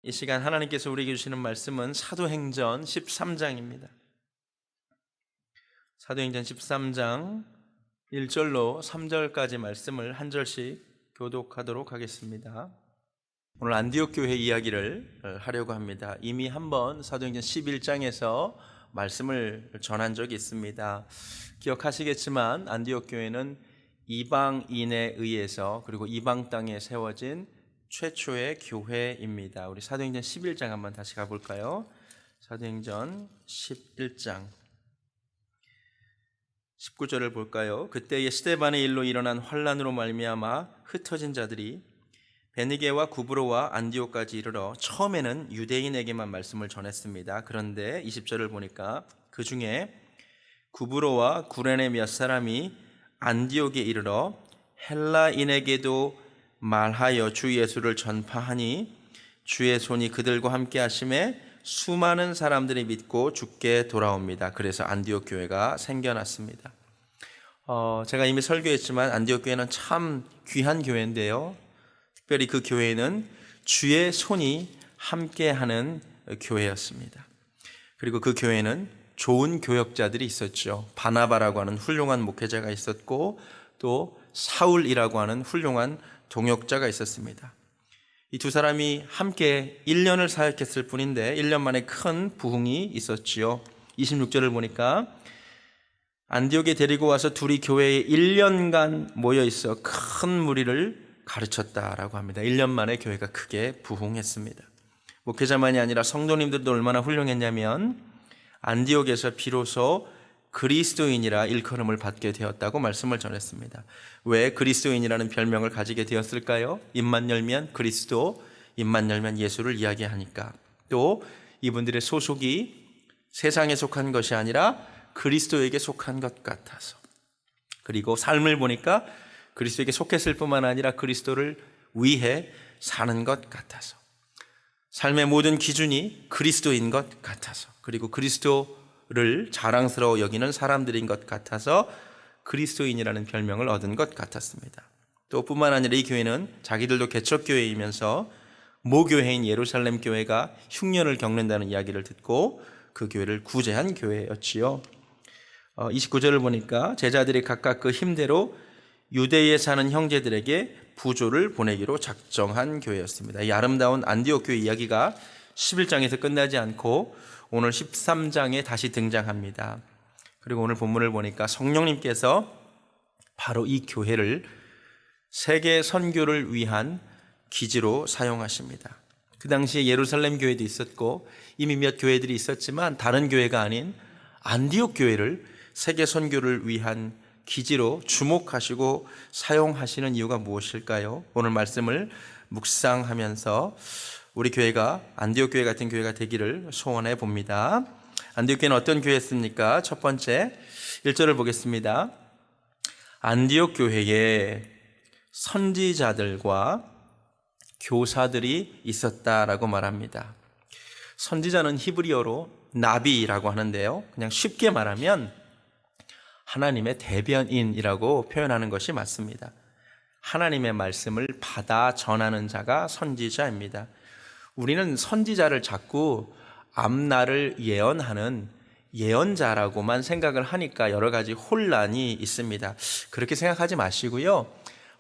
이 시간 하나님께서 우리에게 주시는 말씀은 사도행전 13장입니다. 사도행전 13장 1절로 3절까지 말씀을 한 절씩 교독하도록 하겠습니다. 오늘 안디옥 교회 이야기를 하려고 합니다. 이미 한번 사도행전 11장에서 말씀을 전한 적이 있습니다. 기억하시겠지만 안디옥 교회는 이방인에 의해서 그리고 이방 땅에 세워진 최초의 교회입니다. 우리 사도행전 11장 한번 다시 가볼까요? 사도행전 11장 19절을 볼까요? 그때에 스데반의 일로 일어난 환란으로 말미암아 흩어진 자들이 베니게와 구브로와 안디옥까지 이르러 처음에는 유대인에게만 말씀을 전했습니다. 그런데 20절을 보니까 그 중에 구브로와 구레네 몇 사람이 안디옥에 이르러 헬라인에게도 말하여 주 예수를 전파하니 주의 손이 그들과 함께 하심에 수많은 사람들이 믿고 주께 돌아옵니다. 그래서 안디옥 교회가 생겨났습니다. 제가 이미 설교했지만 안디옥 교회는 참 귀한 교회인데요. 특별히 그 교회는 주의 손이 함께하는 교회였습니다. 그리고 그 교회는 좋은 교역자들이 있었죠. 바나바라고 하는 훌륭한 목회자가 있었고 또 사울이라고 하는 훌륭한 동역자가 있었습니다. 이 두 사람이 함께 1년을 사역했을 뿐인데 1년 만에 큰 부흥이 있었지요. 26절을 보니까 안디옥에 데리고 와서 둘이 교회에 1년간 모여 있어 큰 무리를 가르쳤다라고 합니다. 1년 만에 교회가 크게 부흥했습니다. 목회자만이 아니라 성도님들도 얼마나 훌륭했냐면 안디옥에서 비로소 그리스도인이라 일컬음을 받게 되었다고 말씀을 전했습니다. 왜 그리스도인이라는 별명을 가지게 되었을까요? 입만 열면 그리스도, 입만 열면 예수를 이야기하니까. 또 이분들의 소속이 세상에 속한 것이 아니라 그리스도에게 속한 것 같아서. 그리고 삶을 보니까 그리스도에게 속했을 뿐만 아니라 그리스도를 위해 사는 것 같아서. 삶의 모든 기준이 그리스도인 것 같아서. 그리고 그리스도를 자랑스러워 여기는 사람들인 것 같아서 그리스도인이라는 별명을 얻은 것 같았습니다. 또 뿐만 아니라 이 교회는 자기들도 개척교회이면서 모교회인 예루살렘 교회가 흉년을 겪는다는 이야기를 듣고 그 교회를 구제한 교회였지요. 29절을 보니까 제자들이 각각 그 힘대로 유대에 사는 형제들에게 부조를 보내기로 작정한 교회였습니다. 이 아름다운 안디옥 교회 이야기가 11장에서 끝나지 않고 오늘 13장에 다시 등장합니다. 그리고 오늘 본문을 보니까 성령님께서 바로 이 교회를 세계 선교를 위한 기지로 사용하십니다. 그 당시에 예루살렘 교회도 있었고 이미 몇 교회들이 있었지만 다른 교회가 아닌 안디옥 교회를 세계 선교를 위한 기지로 주목하시고 사용하시는 이유가 무엇일까요? 오늘 말씀을 묵상하면서 우리 교회가 안디옥 교회 같은 교회가 되기를 소원해 봅니다. 안디옥 교회는 어떤 교회였습니까? 첫 번째 1절을 보겠습니다. 안디옥 교회에 선지자들과 교사들이 있었다라고 말합니다. 선지자는 히브리어로 나비라고 하는데요. 그냥 쉽게 말하면 하나님의 대변인이라고 표현하는 것이 맞습니다. 하나님의 말씀을 받아 전하는 자가 선지자입니다. 우리는 선지자를 자꾸 앞날을 예언하는 예언자라고만 생각을 하니까 여러 가지 혼란이 있습니다. 그렇게 생각하지 마시고요.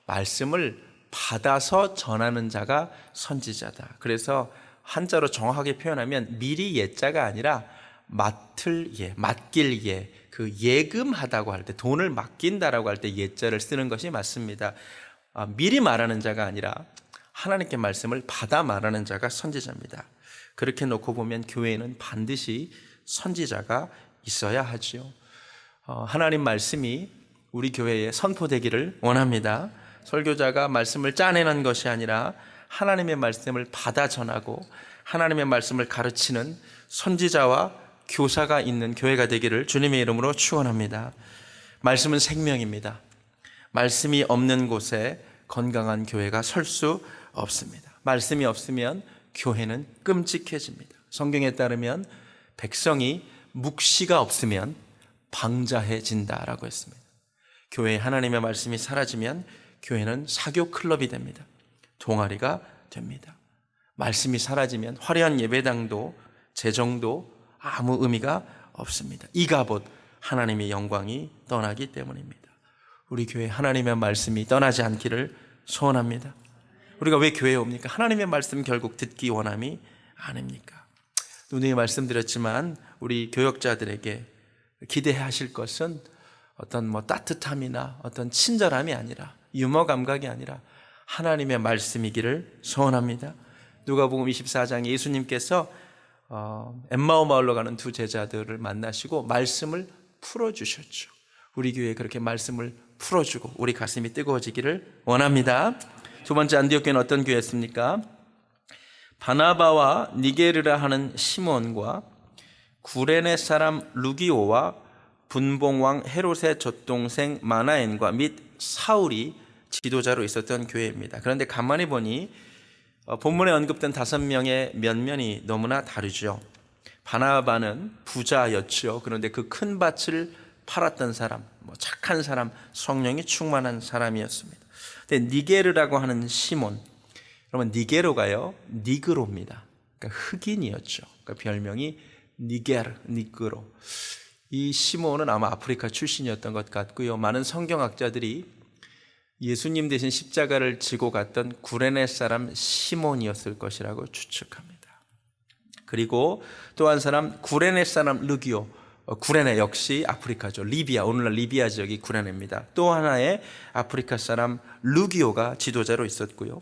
말씀을 받아서 전하는 자가 선지자다. 그래서 한자로 정확하게 표현하면 미리 예자가 아니라 맡을 예, 맡길 예, 그 예금하다고 할 때 돈을 맡긴다라고 할 때 예자를 쓰는 것이 맞습니다. 미리 말하는 자가 아니라 하나님께 말씀을 받아 말하는 자가 선지자입니다. 그렇게 놓고 보면 교회에는 반드시 선지자가 있어야 하지요. 하나님 말씀이 우리 교회에 선포되기를 원합니다. 설교자가 말씀을 짜내는 것이 아니라 하나님의 말씀을 받아 전하고 하나님의 말씀을 가르치는 선지자와 교사가 있는 교회가 되기를 주님의 이름으로 축원합니다. 말씀은 생명입니다. 말씀이 없는 곳에 건강한 교회가 설 수 없습니다. 말씀이 없으면 교회는 끔찍해집니다. 성경에 따르면 백성이 묵시가 없으면 방자해진다라고 했습니다. 교회에 하나님의 말씀이 사라지면 교회는 사교 클럽이 됩니다. 동아리가 됩니다. 말씀이 사라지면 화려한 예배당도 재정도 아무 의미가 없습니다. 이가봇 하나님의 영광이 떠나기 때문입니다. 우리 교회 하나님의 말씀이 떠나지 않기를 소원합니다. 우리가 왜 교회에 옵니까? 하나님의 말씀 결국 듣기 원함이 아닙니까? 누누이 말씀드렸지만 우리 교역자들에게 기대하실 것은 어떤 따뜻함이나 어떤 친절함이 아니라, 유머 감각이 아니라 하나님의 말씀이기를 소원합니다. 누가복음 24장에 예수님께서 엠마오 마을로 가는 두 제자들을 만나시고 말씀을 풀어주셨죠. 우리 교회에 그렇게 말씀을 풀어주고 우리 가슴이 뜨거워지기를 원합니다. 두 번째 안디옥 교회는 어떤 교회였습니까? 바나바와 니게르라 하는 시몬과 구레네 사람 루기오와 분봉왕 헤롯의 젖동생 마나엔과 및 사울이 지도자로 있었던 교회입니다. 그런데 가만히 보니 본문에 언급된 5명의 면면이 너무나 다르죠. 바나바는 부자였죠. 그런데 그 큰 밭을 팔았던 사람, 착한 사람, 성령이 충만한 사람이었습니다. 근데 니게르라고 하는 시몬, 그러면 니게로가요 니그로입니다. 그러니까 흑인이었죠. 그러니까 별명이 니그로. 이 시몬은 아마 아프리카 출신이었던 것 같고요. 많은 성경학자들이 예수님 대신 십자가를 지고 갔던 구레네 사람 시몬이었을 것이라고 추측합니다. 그리고 또 한 사람 구레네 사람 루기오, 구레네 역시 아프리카죠. 리비아, 오늘날 리비아 지역이 구레네입니다. 또 하나의 아프리카 사람 루기오가 지도자로 있었고요.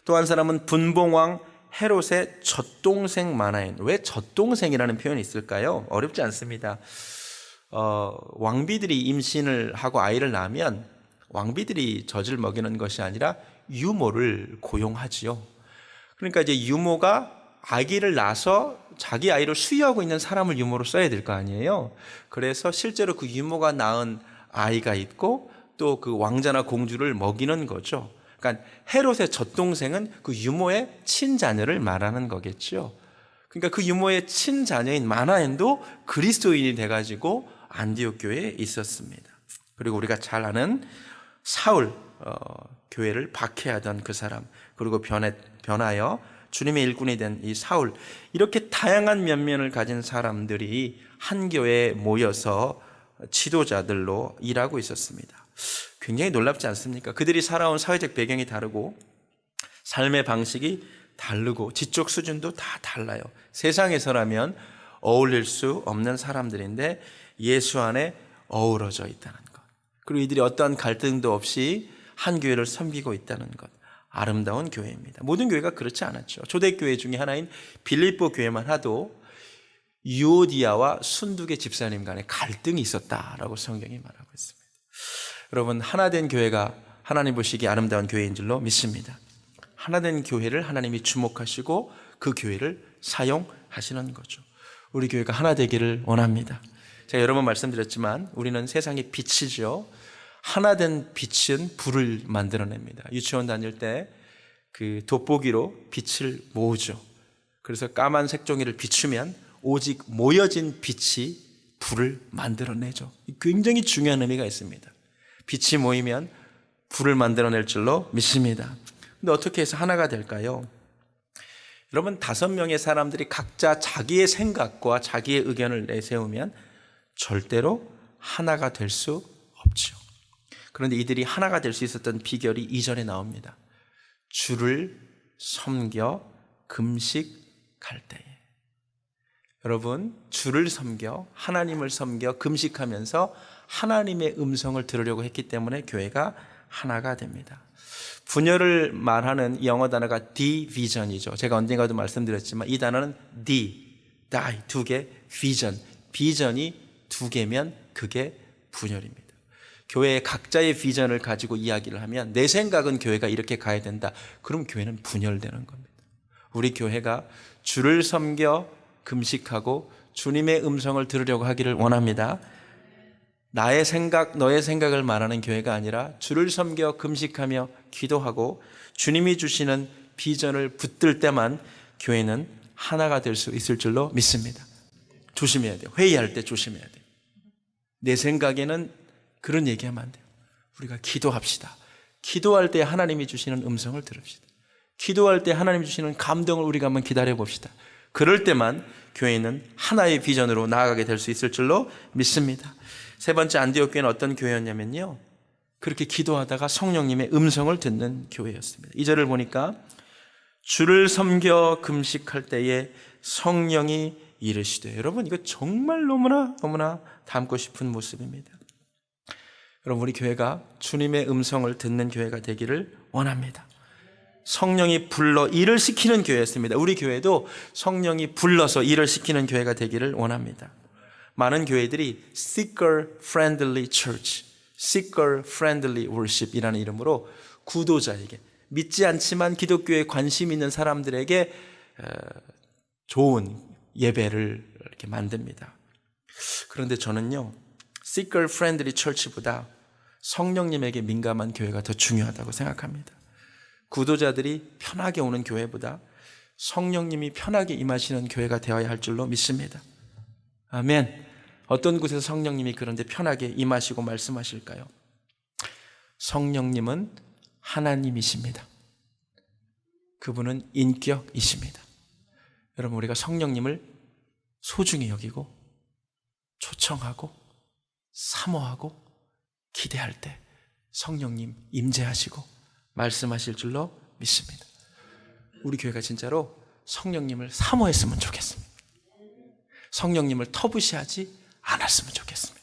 또 한 사람은 분봉왕 헤롯의 젖동생 마나엔. 왜 젖동생이라는 표현이 있을까요? 어렵지 않습니다. 왕비들이 임신을 하고 아이를 낳으면 왕비들이 젖을 먹이는 것이 아니라 유모를 고용하지요. 그러니까 이제 유모가 아기를 낳아서 자기 아이를 수유하고 있는 사람을 유모로 써야 될 거 아니에요. 그래서 실제로 그 유모가 낳은 아이가 있고 또 그 왕자나 공주를 먹이는 거죠. 그러니까 헤롯의 젖동생은 그 유모의 친자녀를 말하는 거겠죠. 그러니까 그 유모의 친자녀인 마나엔도 그리스도인이 돼가지고 안디옥 교회에 있었습니다. 그리고 우리가 잘 아는 사울, 교회를 박해하던 그 사람, 그리고 변하여 주님의 일꾼이 된 이 사울, 이렇게 다양한 면면을 가진 사람들이 한 교회에 모여서 지도자들로 일하고 있었습니다. 굉장히 놀랍지 않습니까? 그들이 살아온 사회적 배경이 다르고 삶의 방식이 다르고 지적 수준도 다 달라요. 세상에서라면 어울릴 수 없는 사람들인데 예수 안에 어우러져 있다는 것, 그리고 이들이 어떠한 갈등도 없이 한 교회를 섬기고 있다는 것, 아름다운 교회입니다. 모든 교회가 그렇지 않았죠. 초대교회 중에 하나인 빌립보 교회만 하도 유오디아와 순두계 집사님 간에 갈등이 있었다라고 성경이 말하고 있습니다. 여러분, 하나된 교회가 하나님 보시기에 아름다운 교회인 줄로 믿습니다. 하나된 교회를 하나님이 주목하시고 그 교회를 사용하시는 거죠. 우리 교회가 하나 되기를 원합니다. 제가 여러 번 말씀드렸지만 우리는 세상의 빛이죠. 하나된 빛은 불을 만들어냅니다. 유치원 다닐 때 그 돋보기로 빛을 모으죠. 그래서 까만 색종이를 비추면 오직 모여진 빛이 불을 만들어내죠. 굉장히 중요한 의미가 있습니다. 빛이 모이면 불을 만들어낼 줄로 믿습니다. 근데 어떻게 해서 하나가 될까요? 여러분, 5명의 사람들이 각자 자기의 생각과 자기의 의견을 내세우면 절대로 하나가 될 수 없죠. 그런데 이들이 하나가 될 수 있었던 비결이 2절에 나옵니다. 주를 섬겨 금식할 때에. 여러분, 주를 섬겨, 하나님을 섬겨 금식하면서 하나님의 음성을 들으려고 했기 때문에 교회가 하나가 됩니다. 분열을 말하는 영어 단어가 division이죠. 제가 언젠가도 말씀드렸지만 이 단어는 die, 2개, vision, 비전이 2개면 그게 분열입니다. 교회의 각자의 비전을 가지고 이야기를 하면 내 생각은 교회가 이렇게 가야 된다. 그럼 교회는 분열되는 겁니다. 우리 교회가 주를 섬겨 금식하고 주님의 음성을 들으려고 하기를 원합니다. 나의 생각, 너의 생각을 말하는 교회가 아니라 주를 섬겨 금식하며 기도하고 주님이 주시는 비전을 붙들 때만 교회는 하나가 될 수 있을 줄로 믿습니다. 조심해야 돼요. 회의할 때 조심해야 돼요. 내 생각에는 그런 얘기하면 안 돼요. 우리가 기도합시다. 기도할 때 하나님이 주시는 음성을 들읍시다. 기도할 때 하나님 주시는 감동을 우리가 한번 기다려 봅시다. 그럴 때만 교회는 하나의 비전으로 나아가게 될 수 있을 줄로 믿습니다. 세 번째 안디옥 교회는 어떤 교회였냐면요, 그렇게 기도하다가 성령님의 음성을 듣는 교회였습니다. 2절을 보니까 주를 섬겨 금식할 때에 성령이 이르시되, 여러분 이거 정말 너무나 닮고 싶은 모습입니다. 여러분, 우리 교회가 주님의 음성을 듣는 교회가 되기를 원합니다. 성령이 불러 일을 시키는 교회였습니다. 우리 교회도 성령이 불러서 일을 시키는 교회가 되기를 원합니다. 많은 교회들이 Seeker Friendly Church, Seeker Friendly Worship 이라는 이름으로 구도자에게, 믿지 않지만 기독교에 관심 있는 사람들에게 좋은 예배를 이렇게 만듭니다. 그런데 저는요, Seeker Friendly Church보다 성령님에게 민감한 교회가 더 중요하다고 생각합니다. 구도자들이 편하게 오는 교회보다 성령님이 편하게 임하시는 교회가 되어야 할 줄로 믿습니다. 아멘. 어떤 곳에서 성령님이 그런데 편하게 임하시고 말씀하실까요? 성령님은 하나님이십니다. 그분은 인격이십니다. 여러분, 우리가 성령님을 소중히 여기고 초청하고 사모하고 기대할 때 성령님 임재하시고 말씀하실 줄로 믿습니다. 우리 교회가 진짜로 성령님을 사모했으면 좋겠습니다. 성령님을 터부시하지 않았으면 좋겠습니다.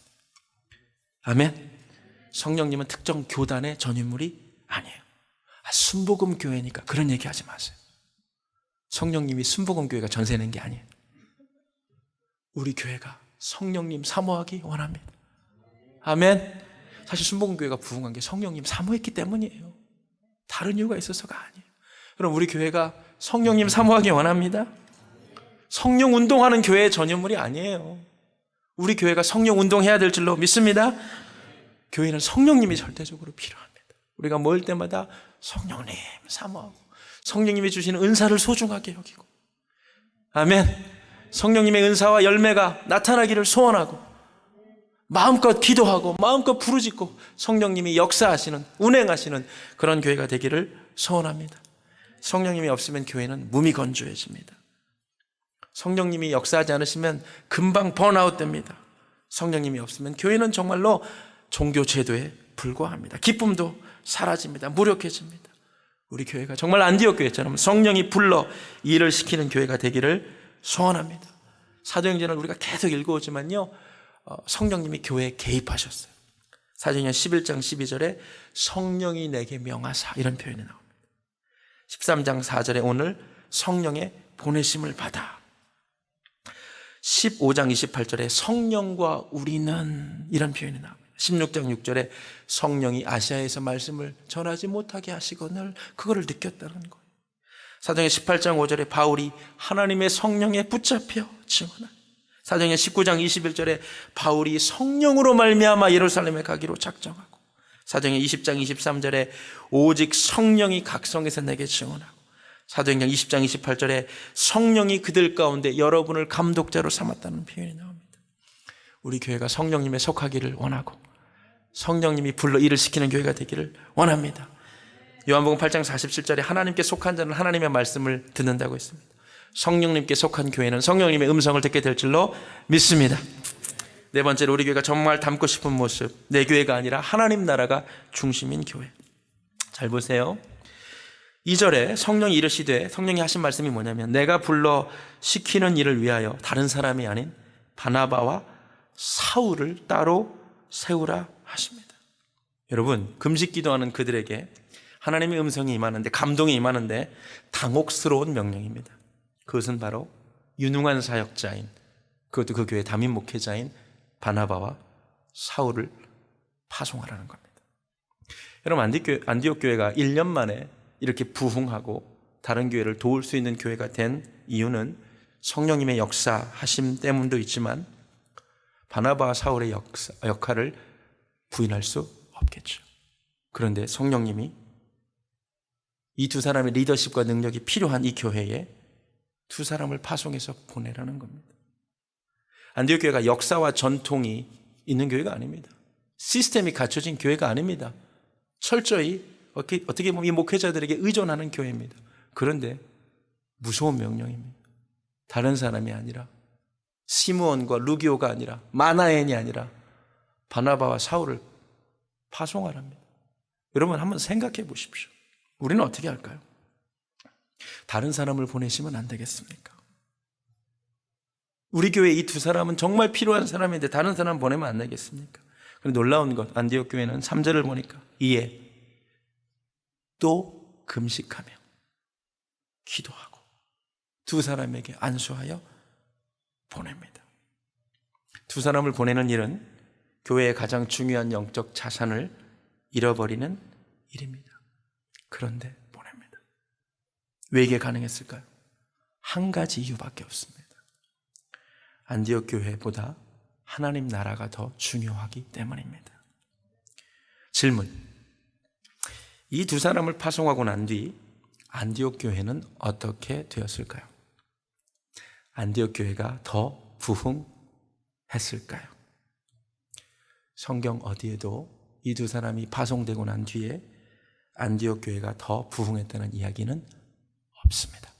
아멘. 성령님은 특정 교단의 전유물이 아니에요. 순복음 교회니까 그런 얘기 하지 마세요. 성령님이 순복음 교회가 전세 낸 게 아니에요. 우리 교회가 성령님 사모하기 원합니다. 아멘. 사실 순복음 교회가 부흥한 게 성령님 사모했기 때문이에요. 다른 이유가 있어서가 아니에요. 그럼 우리 교회가 성령님 사모하기 원합니다. 성령 운동하는 교회의 전유물이 아니에요. 우리 교회가 성령 운동해야 될 줄로 믿습니다. 교회는 성령님이 절대적으로 필요합니다. 우리가 모일 때마다 성령님 사모하고 성령님이 주시는 은사를 소중하게 여기고, 아멘. 성령님의 은사와 열매가 나타나기를 소원하고 마음껏 기도하고 마음껏 부르짖고 성령님이 역사하시는, 운행하시는 그런 교회가 되기를 소원합니다. 성령님이 없으면 교회는 무미건조해집니다. 성령님이 역사하지 않으시면 금방 번아웃 됩니다. 성령님이 없으면 교회는 정말로 종교 제도에 불과합니다. 기쁨도 사라집니다. 무력해집니다. 우리 교회가 정말 안디옥 교회처럼 성령이 불러 일을 시키는 교회가 되기를 소원합니다. 사도행전을 우리가 계속 읽어오지만요, 성령님이 교회에 개입하셨어요. 사도행전 11장 12절에 성령이 내게 명하사 이런 표현이 나옵니다. 13장 4절에 오늘 성령의 보내심을 받아. 15장 28절에 성령과 우리는 이런 표현이 나옵니다. 16장 6절에 성령이 아시아에서 말씀을 전하지 못하게 하시거늘 그거를 느꼈다는 거예요. 사도행전 18장 5절에 바울이 하나님의 성령에 붙잡혀 증언한. 사도행전 19장 21절에 바울이 성령으로 말미암아 예루살렘에 가기로 작정하고, 사도행전 20장 23절에 오직 성령이 각성해서 내게 증언하고, 사도행전 20장 28절에 성령이 그들 가운데 여러분을 감독자로 삼았다는 표현이 나옵니다. 우리 교회가 성령님에 속하기를 원하고 성령님이 불러 일을 시키는 교회가 되기를 원합니다. 요한복음 8장 47절에 하나님께 속한 자는 하나님의 말씀을 듣는다고 했습니다. 성령님께 속한 교회는 성령님의 음성을 듣게 될 줄로 믿습니다. 네 번째로, 우리 교회가 정말 닮고 싶은 모습, 내 교회가 아니라 하나님 나라가 중심인 교회. 잘 보세요. 2절에 성령이 이르시되, 성령이 하신 말씀이 뭐냐면 내가 불러 시키는 일을 위하여 다른 사람이 아닌 바나바와 사울을 따로 세우라 하십니다. 여러분, 금식 기도하는 그들에게 하나님의 음성이 임하는데, 감동이 임하는데 당혹스러운 명령입니다. 그것은 바로 유능한 사역자인, 그것도 그 교회 담임 목회자인 바나바와 사울을 파송하라는 겁니다. 여러분, 안디옥 교회가 1년 만에 이렇게 부흥하고 다른 교회를 도울 수 있는 교회가 된 이유는 성령님의 역사하심 때문도 있지만 바나바와 사울의 역할을 부인할 수 없겠죠. 그런데 성령님이 이 두 사람의 리더십과 능력이 필요한 이 교회에 두 사람을 파송해서 보내라는 겁니다. 안디옥 교회가 역사와 전통이 있는 교회가 아닙니다. 시스템이 갖춰진 교회가 아닙니다. 철저히 어떻게 보면 이 목회자들에게 의존하는 교회입니다. 그런데 무서운 명령입니다. 다른 사람이 아니라 시므온과 루기오가 아니라 마나엔이 아니라 바나바와 사울을 파송하랍니다. 여러분 한번 생각해 보십시오. 우리는 어떻게 할까요? 다른 사람을 보내시면 안 되겠습니까? 우리 교회 이 두 사람은 정말 필요한 사람인데 다른 사람 보내면 안 되겠습니까? 그런데 놀라운 것, 안디옥 교회는 3절을 보니까 이에 또 금식하며 기도하고 두 사람에게 안수하여 보냅니다. 두 사람을 보내는 일은 교회의 가장 중요한 영적 자산을 잃어버리는 일입니다. 그런데 보냅니다. 왜 이게 가능했을까요? 한 가지 이유밖에 없습니다. 안디옥 교회보다 하나님 나라가 더 중요하기 때문입니다. 질문. 이 두 사람을 파송하고 난 뒤 안디옥 교회는 어떻게 되었을까요? 안디옥 교회가 더 부흥했을까요? 성경 어디에도 이 두 사람이 파송되고 난 뒤에 안디옥 교회가 더 부흥했다는 이야기는 없습니다.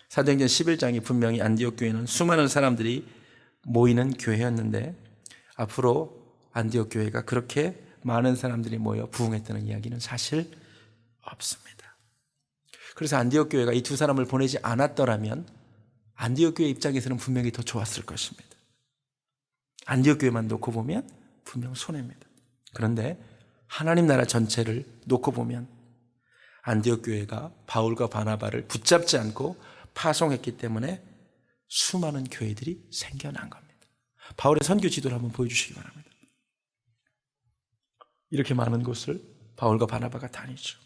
사도행전 11장이 분명히 안디옥 교회는 수많은 사람들이 모이는 교회였는데 앞으로 안디옥 교회가 그렇게 많은 사람들이 모여 부흥했다는 이야기는 사실 없습니다. 그래서 안디옥 교회가 이 두 사람을 보내지 않았더라면 안디옥 교회 입장에서는 분명히 더 좋았을 것입니다. 안디옥 교회만 놓고 보면 분명 손해입니다. 그런데 하나님 나라 전체를 놓고 보면 안디옥 교회가 바울과 바나바를 붙잡지 않고 파송했기 때문에 수많은 교회들이 생겨난 겁니다. 바울의 선교 지도를 한번 보여주시기 바랍니다. 이렇게 많은 곳을 바울과 바나바가 다니죠.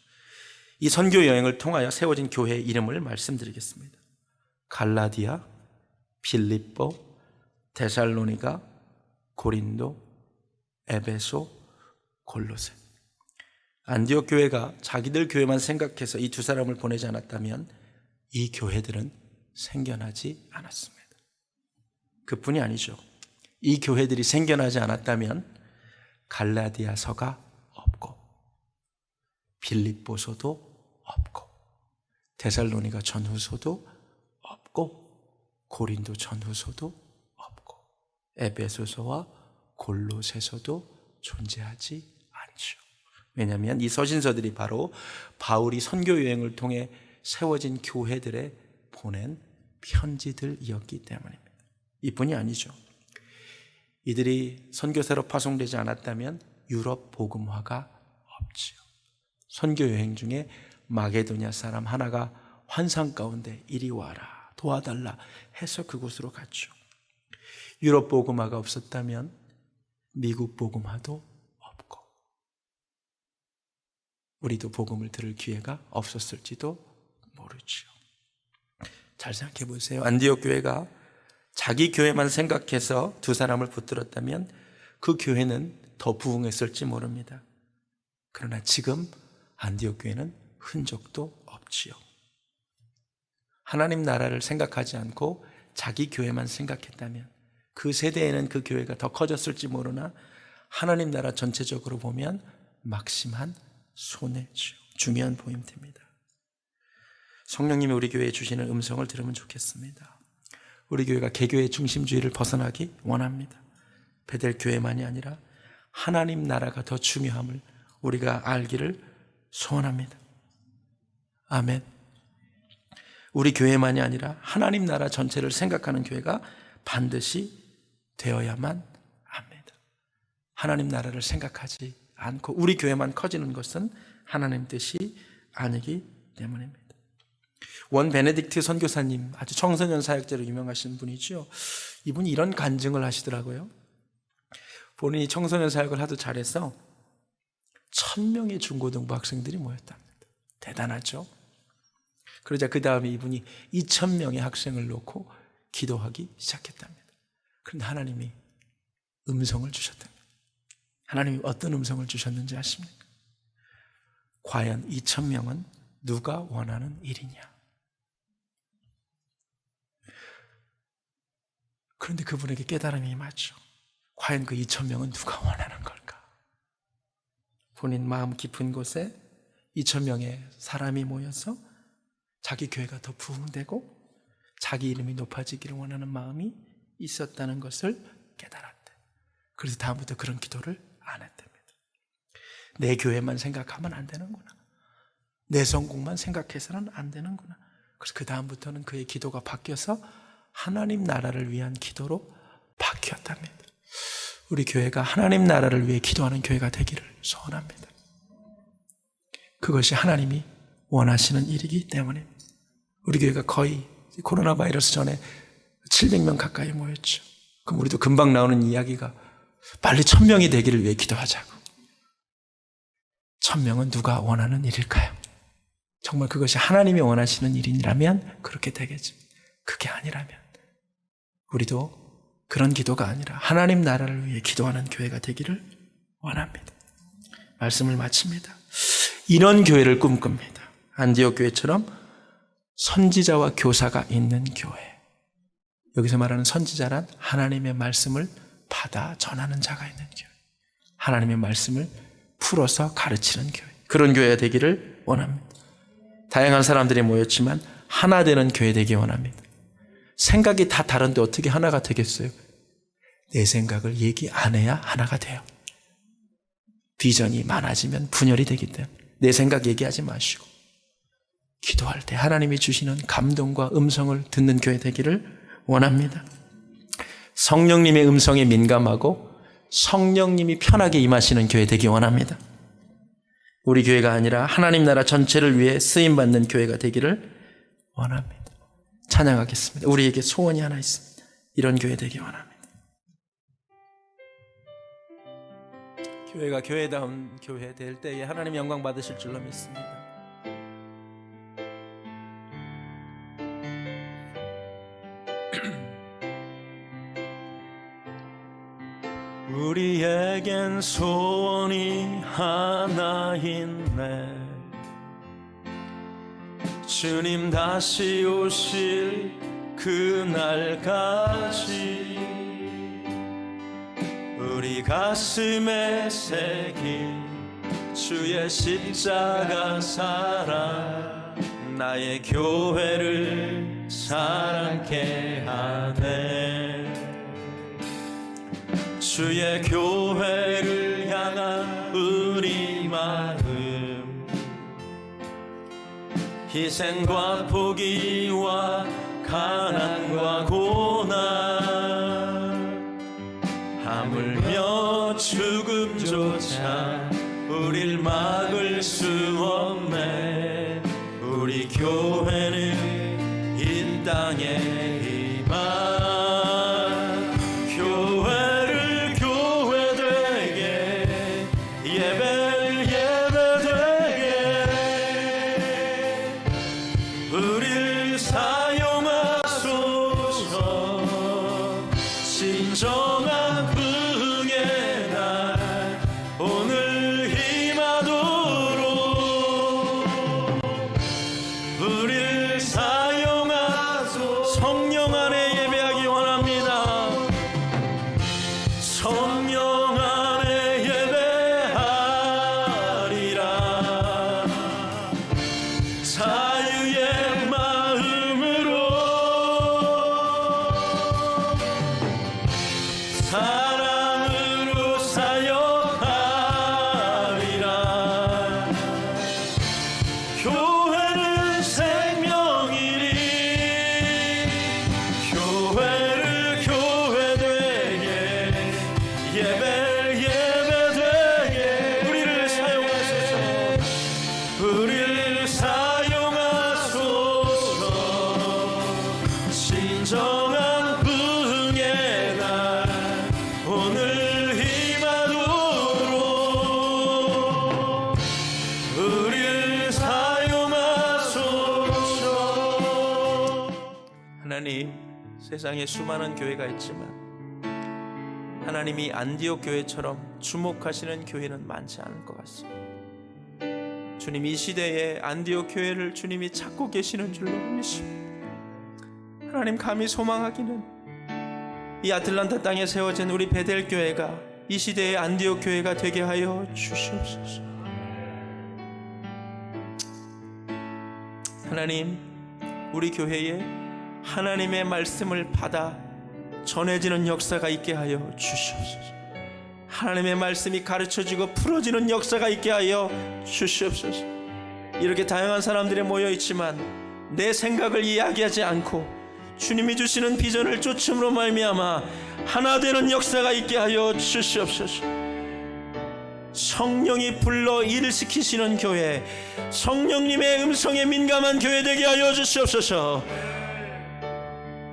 이 선교 여행을 통하여 세워진 교회의 이름을 말씀드리겠습니다. 갈라디아, 빌립보, 데살로니가, 고린도, 에베소, 골로새. 안디옥 교회가 자기들 교회만 생각해서 이 두 사람을 보내지 않았다면 이 교회들은 생겨나지 않았습니다. 그뿐이 아니죠. 이 교회들이 생겨나지 않았다면 갈라디아서가 없고 빌립보서도 없고 데살로니가 전후서도 없고 고린도 전후서도 없고 에베소서와 골로새서도 존재하지 않죠. 왜냐하면 이 서신서들이 바로 바울이 선교 여행을 통해 세워진 교회들에 보낸 편지들이었기 때문입니다. 이뿐이 아니죠. 이들이 선교사로 파송되지 않았다면 유럽 복음화가 없지요. 선교 여행 중에 마게도냐 사람 하나가 환상 가운데 이리 와라 도와달라 해서 그곳으로 갔죠. 유럽 복음화가 없었다면 미국 복음화도 없고 우리도 복음을 들을 기회가 없었을지도 모르죠. 잘 생각해 보세요. 안디옥 교회가 자기 교회만 생각해서 두 사람을 붙들었다면 그 교회는 더 부흥했을지 모릅니다. 그러나 지금 안디옥 교회는 흔적도 없지요. 하나님 나라를 생각하지 않고 자기 교회만 생각했다면 그 세대에는 그 교회가 더 커졌을지 모르나 하나님 나라 전체적으로 보면 막심한 손해죠. 중요한 포인트입니다. 성령님이 우리 교회에 주시는 음성을 들으면 좋겠습니다. 우리 교회가 개교의 중심주의를 벗어나기 원합니다. 베델 교회만이 아니라 하나님 나라가 더 중요함을 우리가 알기를 소원합니다. 아멘. 우리 교회만이 아니라 하나님 나라 전체를 생각하는 교회가 반드시 되어야만 합니다. 하나님 나라를 생각하지 않고 우리 교회만 커지는 것은 하나님 뜻이 아니기 때문입니다. 원 베네딕트 선교사님, 아주 청소년 사역자로 유명하신 분이죠. 이분이 이런 간증을 하시더라고요. 본인이 청소년 사역을 하도 잘해서 1000명의 중고등부 학생들이 모였답니다. 대단하죠? 그러자 그 다음에 이분이 2000명의 학생을 놓고 기도하기 시작했답니다. 그런데 하나님이 음성을 주셨답니다. 하나님이 어떤 음성을 주셨는지 아십니까? 과연 2000명은 누가 원하는 일이냐? 그런데 그분에게 깨달음이 임하죠. 과연 그 2000명은 누가 원하는 걸까? 본인 마음 깊은 곳에 2000명의 사람이 모여서 자기 교회가 더 부흥되고 자기 이름이 높아지기를 원하는 마음이 있었다는 것을 깨달았대. 그래서 다음부터 그런 기도를 안 했답니다. 내 교회만 생각하면 안 되는구나. 내 성공만 생각해서는 안 되는구나. 그래서 그 다음부터는 그의 기도가 바뀌어서 하나님 나라를 위한 기도로 바뀌었답니다. 우리 교회가 하나님 나라를 위해 기도하는 교회가 되기를 소원합니다. 그것이 하나님이 원하시는 일이기 때문입니다. 우리 교회가 거의 코로나 바이러스 전에 700명 가까이 모였죠. 그럼 우리도 금방 나오는 이야기가 빨리 1000명이 되기를 위해 기도하자고. 1000명은 누가 원하는 일일까요? 정말 그것이 하나님이 원하시는 일이라면 그렇게 되겠죠. 그게 아니라면 우리도 그런 기도가 아니라 하나님 나라를 위해 기도하는 교회가 되기를 원합니다. 말씀을 마칩니다. 이런 교회를 꿈꿉니다. 안디옥 교회처럼 선지자와 교사가 있는 교회. 여기서 말하는 선지자란 하나님의 말씀을 받아 전하는 자가 있는 교회. 하나님의 말씀을 풀어서 가르치는 교회. 그런 교회가 되기를 원합니다. 다양한 사람들이 모였지만 하나 되는 교회 되기 원합니다. 생각이 다 다른데 어떻게 하나가 되겠어요? 내 생각을 얘기 안 해야 하나가 돼요. 비전이 많아지면 분열이 되기 때문에 내 생각 얘기하지 마시고 기도할 때 하나님이 주시는 감동과 음성을 듣는 교회 되기를 원합니다. 성령님의 음성에 민감하고 성령님이 편하게 임하시는 교회 되기 원합니다. 우리 교회가 아니라 하나님 나라 전체를 위해 쓰임받는 교회가 되기를 원합니다. 찬양하겠습니다. 우리에게 소원이 하나 있습니다. 이런 교회 되기 원합니다. 교회가 교회다운 교회 될 때에 하나님 영광 받으실 줄로 믿습니다. 우리에겐 소원이 하나 있네. 주님 다시 오실 그날까지 우리 가슴에 새긴 주의 십자가 사랑 나의 교회를 사랑케 하네. 주의 교회를 향한 우리 마음 희생과 포기와 가난과 고난 하물며 죽음조차 우릴 막을 수 없네. 우리 교회는 이 땅에 희망 하나님, 세상에 수많은 교회가 있지만 하나님이 안디옥 교회처럼 주목하시는 교회는 많지 않을 것 같습니다. 주님, 이 시대에 안디옥 교회를 주님이 찾고 계시는 줄로 믿습니다. 하나님, 감히 소망하기는 이 아틀란타 땅에 세워진 우리 베델 교회가 이 시대의 안디옥 교회가 되게 하여 주시옵소서. 하나님, 우리 교회에 하나님의 말씀을 받아 전해지는 역사가 있게 하여 주시옵소서. 하나님의 말씀이 가르쳐지고 풀어지는 역사가 있게 하여 주시옵소서. 이렇게 다양한 사람들이 모여있지만 내 생각을 이야기하지 않고 주님이 주시는 비전을 쫓음으로 말미암아 하나 되는 역사가 있게 하여 주시옵소서. 성령이 불러 일시키시는 교회, 성령님의 음성에 민감한 교회 되게 하여 주시옵소서.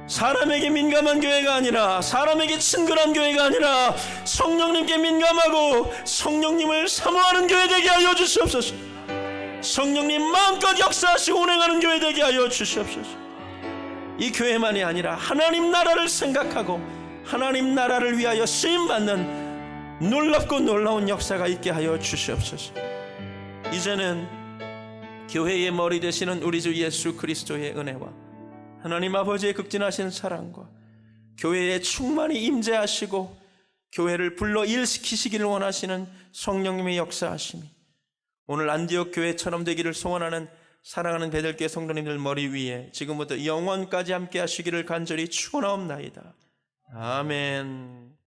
사람에게 민감한 교회가 아니라, 사람에게 친근한 교회가 아니라 성령님께 민감하고 성령님을 사모하는 교회 되게 하여 주시옵소서. 성령님 마음껏 역사하시고 운행하는 교회 되게 하여 주시옵소서. 이 교회만이 아니라 하나님 나라를 생각하고 하나님 나라를 위하여 쓰임받는 놀랍고 놀라운 역사가 있게 하여 주시옵소서. 이제는 교회의 머리 되시는 우리 주 예수 그리스도의 은혜와 하나님 아버지의 극진하신 사랑과 교회에 충만히 임재하시고 교회를 불러 일시키시기를 원하시는 성령님의 역사하심이 오늘 안디옥 교회처럼 되기를 소원하는 사랑하는 베들교회 성도님들 머리 위에 지금부터 영원까지 함께 하시기를 간절히 축원하옵나이다. 아멘.